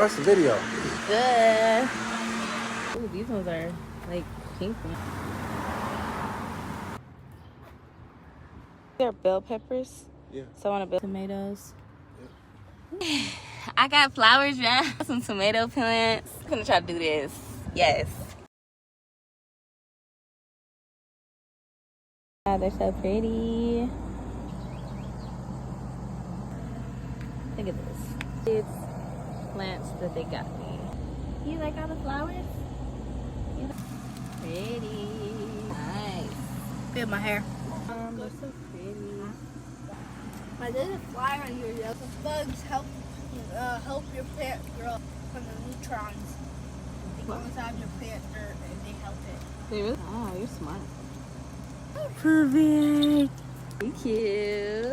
What's the video? Good. Ooh, these ones are like pink. They're bell peppers. Yeah. So I want to build tomatoes. Yeah. I got flowers, man. Some tomato plants. I'm gonna try to do this. Yes. Oh, they're so pretty. Look at this. It's plants that they got me. You like all the flowers? Pretty. Nice. Look at my hair. They're so pretty. There's a fly on your yellow. The bugs help your plant grow from the neutrons. They go inside your plant dirt and they help it. They really? Oh, you're smart. Perfect. Thank you.